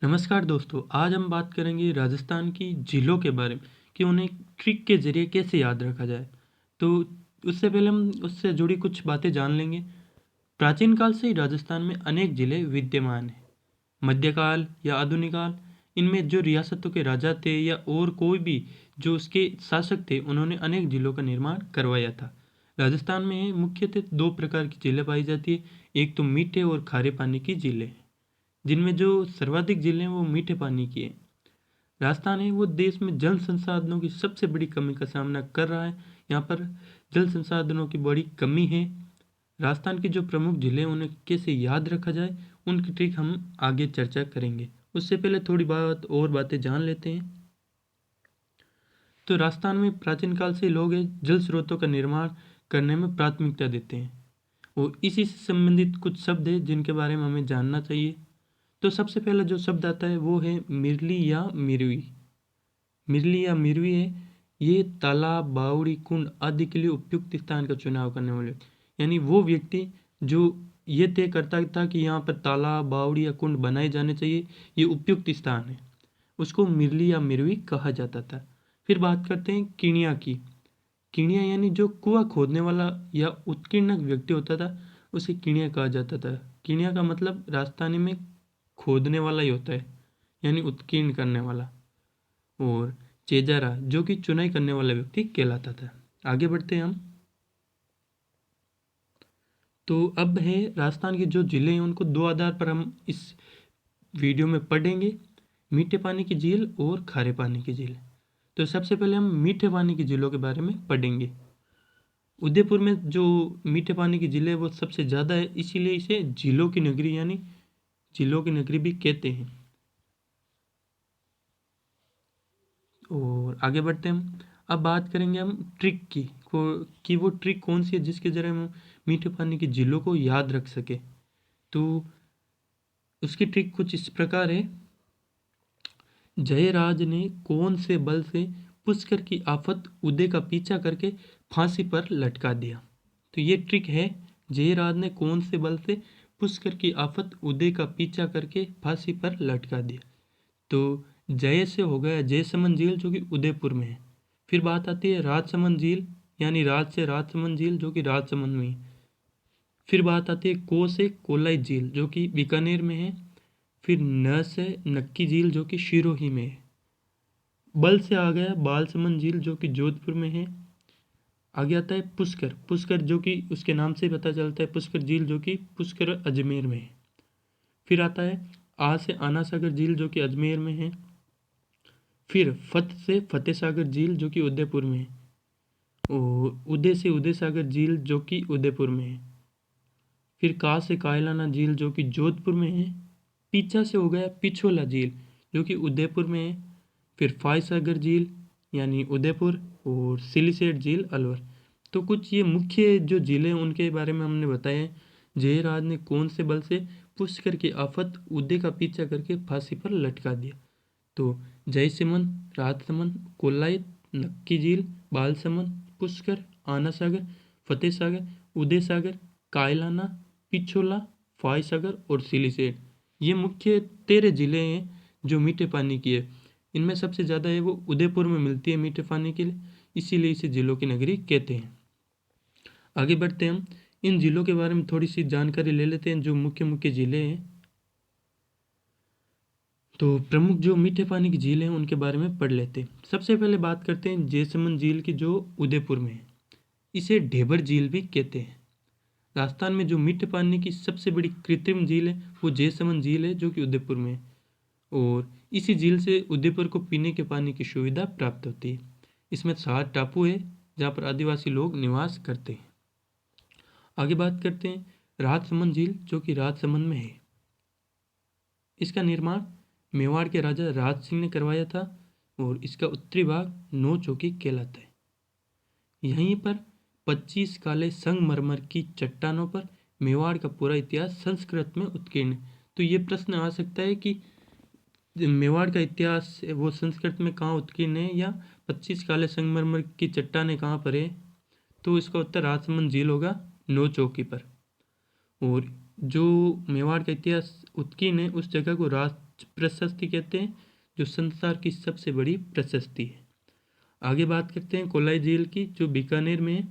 नमस्कार दोस्तों, आज हम बात करेंगे राजस्थान की झीलों के बारे में कि उन्हें ट्रिक के ज़रिए कैसे याद रखा जाए। तो उससे पहले हम उससे जुड़ी कुछ बातें जान लेंगे। प्राचीन काल से ही राजस्थान में अनेक जिले विद्यमान हैं। मध्यकाल या आधुनिक काल, इनमें जो रियासतों के राजा थे या और कोई भी जो उसके शासक थे, उन्होंने अनेक जिलों का निर्माण करवाया था। राजस्थान में मुख्यतः दो प्रकार की झीलें पाई जाती है। एक तो मीठे और खारे पानी की झीलें, जिनमें जो सर्वाधिक जिले हैं वो मीठे पानी की है। राजस्थान है वो देश में जल संसाधनों की सबसे बड़ी कमी का सामना कर रहा है। यहाँ पर जल संसाधनों की बड़ी कमी है। राजस्थान की जो प्रमुख जिले हैं उन्हें कैसे याद रखा जाए, उनकी ट्रिक हम आगे चर्चा करेंगे। उससे पहले थोड़ी बातें जान लेते हैं। तो राजस्थान में प्राचीन काल से लोग जल स्रोतों का निर्माण करने में प्राथमिकता देते हैं और इसी से संबंधित कुछ शब्द हैं जिनके बारे में हमें जानना चाहिए। तो सबसे पहला जो शब्द आता है वो है मिरली या मिरवी। मिरली या मिरवी है, ये तालाब, बावड़ी, कुंड आदि के लिए उपयुक्त स्थान का चुनाव करने वाले, यानी वो व्यक्ति जो ये तय करता था कि यहाँ पर तालाब, बावड़ी या कुंड बनाए जाने चाहिए, ये उपयुक्त स्थान है, उसको मिरली या मिरवी कहा जाता था। फिर बात करते हैं किणिया की। किणिया यानी जो कुआं खोदने वाला या उत्कीर्णक व्यक्ति होता था, उसे किणिया कहा जाता था। किणिया का मतलब राजस्थानी में खोदने वाला ही होता है, यानी उत्कीर्ण करने वाला। और चेजारा जो कि चुनाई करने वाला व्यक्ति कहलाता था। आगे बढ़ते हैं हम। तो अब है राजस्थान के जो जिले हैं उनको दो आधार पर हम इस वीडियो में पढ़ेंगे, मीठे पानी की झील और खारे पानी की झील। तो सबसे पहले हम मीठे पानी की झीलों के बारे में पढ़ेंगे। उदयपुर में जो मीठे पानी की झील है वो सबसे ज़्यादा है, इसीलिए इसे झीलों की नगरी यानी झीलों की नगरी भी कहते हैं। और आगे बढ़ते हैं हम। अब बात करेंगे हम ट्रिक की कि वो ट्रिक कौन सी है जिसके जरिए हम मीठे पानी की झीलों को याद रख सके। तो उसकी ट्रिक कुछ इस प्रकार है। जयराज ने कौन से बल से पुष्कर की आफत उदय का पीछा करके फांसी पर लटका दिया। तो ये ट्रिक है, जयराज ने कौन से बल से पुष्कर की आफत उदय का पीछा करके फांसी पर लटका दिया। तो जय से हो गया जयसमंद झील जो कि उदयपुर में है। फिर बात आती है राजसमंद झील, यानी राज से राजसमंद झील जो कि राजसमंद में है। फिर बात आती है को से कोलाई झील जो कि बीकानेर में है। फिर न से नक्की झील जो कि सिरोही में है। बल से आ गया बालसमंद झील जो कि जोधपुर में है। आगे आता है पुष्कर, पुष्कर जो कि उसके नाम से पता चलता है पुष्कर झील जो कि पुष्कर अजमेर में है। फिर आता है आ से आना सागर झील जो कि अजमेर में है। फिर फत से फतेह सागर झील जो कि उदयपुर में है। और उदय से उदय सागर झील जो कि उदयपुर में है। फिर का से कायलाना झील जो कि जोधपुर में है। पीछा से हो गया पिछोला झील जो कि उदयपुर में है। फिर फाय सागर झील यानी उदयपुर, और सिलीसेट झील अलवर। तो कुछ ये मुख्य जो झीलें उनके बारे में हमने बताया। जयराज ने कौन से बल से पुष्कर की आफत उदय का पीछा करके फांसी पर लटका दिया। तो जयसमंद, राजसमंद, कोलायत, नक्की झील, बालसमंद, पुष्कर, आना सागर, फतेह सागर, उदय सागर, कायलाना, पिछोला, फाय सागर और सिलीसेट, ये मुख्य 13 जिले हैं जो मीठे पानी की है। इनमें सबसे ज़्यादा है वो उदयपुर में मिलती है मीठे पानी के लिए, इसीलिए इसे जिलों की नगरी कहते हैं। आगे बढ़ते हैं हम इन जिलों के बारे में थोड़ी सी जानकारी ले लेते हैं जो मुख्य मुख्य जिले हैं। तो प्रमुख जो मीठे पानी की झील हैं उनके बारे में पढ़ लेते हैं। सबसे पहले बात करते हैं जयसमंद झील की जो उदयपुर में है। इसे ढेबर झील भी कहते हैं। राजस्थान में जो मीठे पानी की सबसे बड़ी कृत्रिम झील है वो जयसमंद झील है जो कि उदयपुर में है। और इसी झील से उदयपुर को पीने के पानी की सुविधा प्राप्त होती है। इसमें 7 टापू है जहाँ पर आदिवासी लोग निवास करते हैं। आगे बात करते हैं राजसमंद झील जो कि राजसमंद में है। इसका निर्माण मेवाड़ के राजा राज सिंह ने करवाया था और इसका उत्तरी भाग नौ चौकी कहलाता है। यहीं पर 25 काले संगमरमर की चट्टानों पर मेवाड़ का पूरा इतिहास संस्कृत में उत्कीर्ण है। तो ये प्रश्न आ सकता है कि मेवाड़ का इतिहास वो संस्कृत में कहाँ उत्कीर्ण है या 25 काले संगमरमर की चट्टानें कहाँ पर है। तो इसका उत्तर राजसमंद झील होगा, नौ चौकी पर। और जो मेवाड़ का इतिहास उत्की ने उस जगह को राज प्रशस्ति कहते हैं, जो संसार की सबसे बड़ी प्रशस्ति है। आगे बात करते हैं कोलाई झील की, जो बीकानेर में है।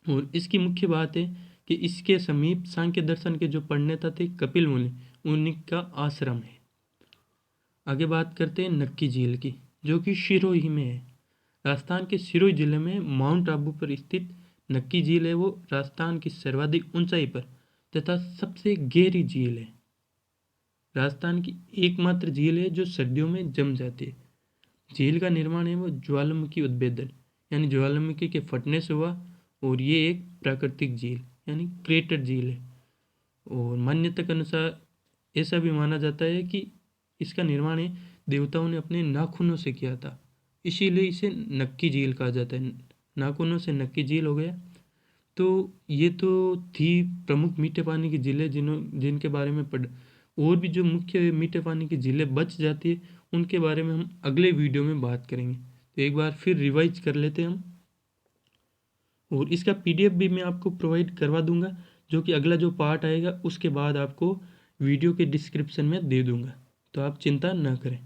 और इसकी मुख्य बात है कि इसके समीप सांख्य दर्शन के जो प्रणेता थे कपिल मुनि, उन्हीं का आश्रम है। आगे बात करते हैं नक्की झील की, जो कि सिरोही में है। राजस्थान के सिरोही जिले में माउंट आबू पर स्थित नक्की झील है, वो राजस्थान की सर्वाधिक ऊंचाई पर तथा सबसे गहरी झील है। राजस्थान की एकमात्र झील है जो सर्दियों में जम जाती है। झील का निर्माण है वो ज्वालामुखी उद्भेदन यानी ज्वालामुखी के फटने से हुआ, और ये एक प्राकृतिक झील यानी क्रेटर झील है। और मान्यता के अनुसार ऐसा भी माना जाता है कि इसका निर्माण है देवताओं ने अपने नाखूनों से किया था, इसीलिए इसे नक्की झील कहा जाता है। नाखूनों से नक्की झील हो गया। तो ये तो थी प्रमुख मीठे पानी की झीलें जिनके बारे में पढ़, और भी जो मुख्य मीठे पानी की झीलें बच जाती है उनके बारे में हम अगले वीडियो में बात करेंगे। तो एक बार फिर रिवाइज कर लेते हैं हम, और इसका पीडीएफ भी मैं आपको प्रोवाइड करवा दूंगा, जो कि अगला जो पार्ट आएगा उसके बाद आपको वीडियो के डिस्क्रिप्शन में दे दूंगा, तो आप चिंता ना करें।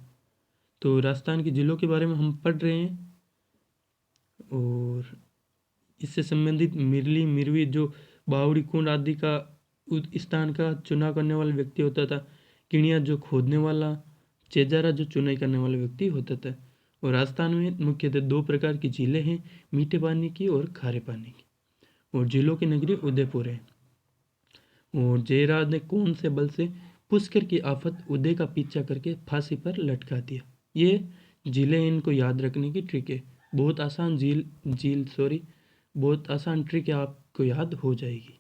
तो राजस्थान की जिलों के बारे में हम पढ़ रहे हैं, और इससे संबंधित मिरली मिरवी जो बावड़ी कुंड आदि का स्थान का चुनाव करने वाला व्यक्ति होता था, किणिया जो खोदने वाला, चेजारा जो चुनाई करने वाला व्यक्ति होता था। और राजस्थान में मुख्यतः दो प्रकार की झीलें हैं, मीठे पानी की और खारे पानी की, और झीलों की नगरी उदयपुर है। और जयराज ने कौन से बल से पुष्कर की आफत उदय का पीछा करके फांसी पर लटका दिया। ये झीलें इनको याद रखने की ट्रिक है, बहुत आसान बहुत आसान ट्रिक है, आपको याद हो जाएगी।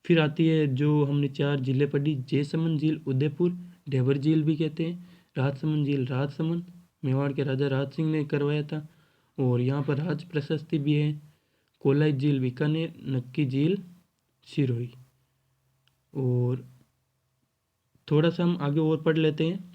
फिर आती है जो हमने 4 झीलें पढ़ी, जयसमंद झील उदयपुर, ढेबर झील भी कहते हैं, राजसमंद झील राजसमंद, मेवाड़ के राजा राज सिंह ने करवाया था, और यहाँ पर राज प्रशस्ति भी है। कोलाई झील बीकानेर, नक्की झील सिरोही। और थोड़ा सा हम आगे और पढ़ लेते हैं,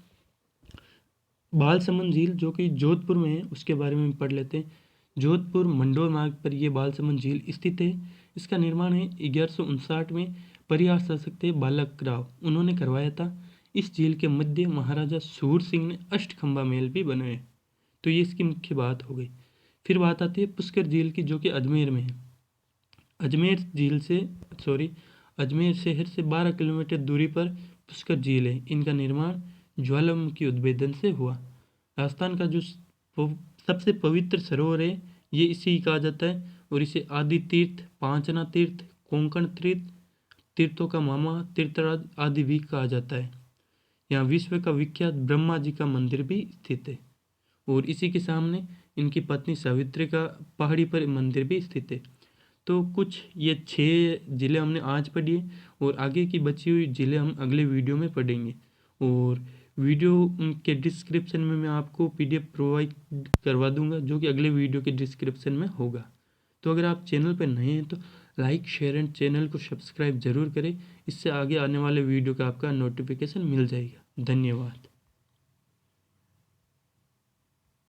बालसमंद झील जो कि जोधपुर में है उसके बारे में पढ़ लेते हैं। जोधपुर मंडोर मार्ग पर यह बालसमंद झील स्थित है। इसका निर्माण है 1159 में परिहार शासक थे बालक राव, उन्होंने करवाया था। इस झील के मध्य महाराजा सूर सिंह ने अष्टखंबा महल भी बनाए। तो ये इसकी मुख्य बात हो गई। फिर बात आती है पुष्कर झील की, जो कि अजमेर में है। अजमेर शहर से 12 किलोमीटर दूरी पर पुष्कर झील है। इनका निर्माण ज्वालामुखी उद्भेदन से हुआ। राजस्थान का जो सबसे पवित्र सरोवर है ये इसे ही कहा जाता है, और इसे आदि तीर्थ, पांचना तीर्थ, कोंकण तीर्थ, तीर्थों का मामा तीर्थराज आदि भी कहा जाता है। यहाँ विश्व का विख्यात ब्रह्मा जी का मंदिर भी स्थित है, और इसी के सामने इनकी पत्नी सावित्री का पहाड़ी पर मंदिर भी स्थित है। तो कुछ ये 6 ज़िले हमने आज पढ़ी है, और आगे की बची हुई ज़िले हम अगले वीडियो में पढ़ेंगे। और वीडियो के डिस्क्रिप्शन में मैं आपको पीडीएफ प्रोवाइड करवा दूंगा, जो कि अगले वीडियो के डिस्क्रिप्शन में होगा। तो अगर आप चैनल पर नए हैं तो लाइक शेयर एंड चैनल को सब्सक्राइब जरूर करें, इससे आगे आने वाले वीडियो का आपका नोटिफिकेशन मिल जाएगा। धन्यवाद।